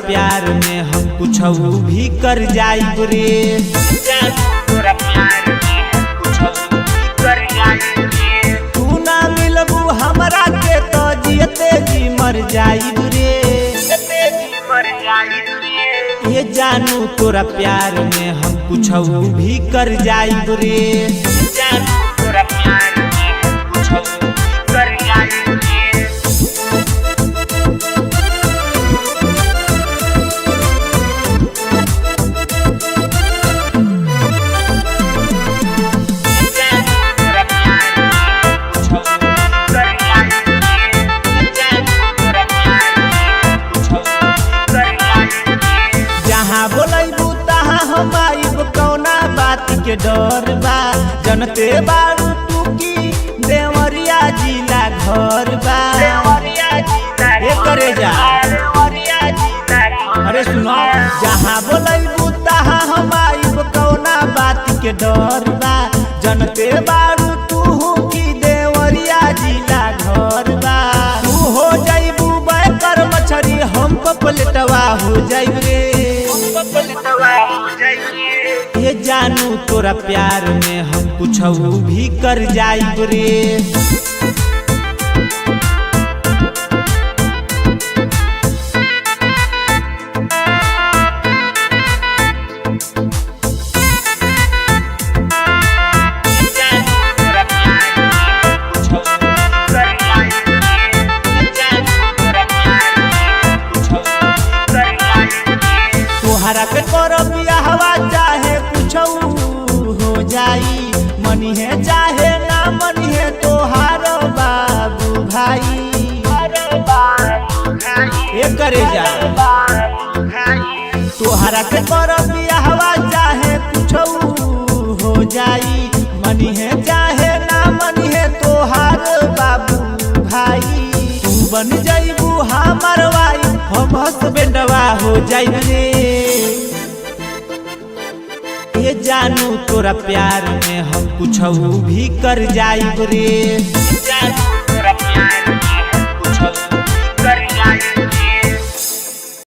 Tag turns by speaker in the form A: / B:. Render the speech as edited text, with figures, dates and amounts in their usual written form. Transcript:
A: प्यार में हम कुछ भी कर जाइब रे।
B: तोरा प्यार में हम कुछ भी कर जाइब रे।
A: तू ना मिलबू हमरा के तो जियते जी मर जाइब रे।
B: जियते जी मर जाइब रे।
A: ये जानू तोरा प्यार में हम कुछ भी कर जाइब रे।
B: जानू तोरा प्यार में हम कुछ भी कर जाइब रे।
A: के डर बा जनते बारू तू की देवरिया जिला घर बा।
B: देवरिया जिला
A: करे जा
B: देवरिया जिला।
A: अरे सुनो जहाँ बोलैबू तहाँ हम आइब कौना बात के डर बा जनते बारू तू की देवरिया जिला घर बा। तू हो जाइबू बैकर मछरी हम पपलेटवा हो जाइब रे। ये जानू तोरा प्यार में हम कुछ भी कर जाइब रे। तोहरा के करब बियाहवा चाहे कुछ हो जाई मनी है चाहे ना मनी है तोहार बाबू भाई। ये करे जा तोहरा के करब बियाहवा चाहे कुछ हो जाई मनी है चाहे ना मनी है तोहार बाबू भाई। तू बन जाइबू हमर वाई हम हसबेंडवा हो जाइब रे। ये जानू तोरा प्यार में हम कुछ भी कर जाइब रे।
B: जानू तोरा प्यार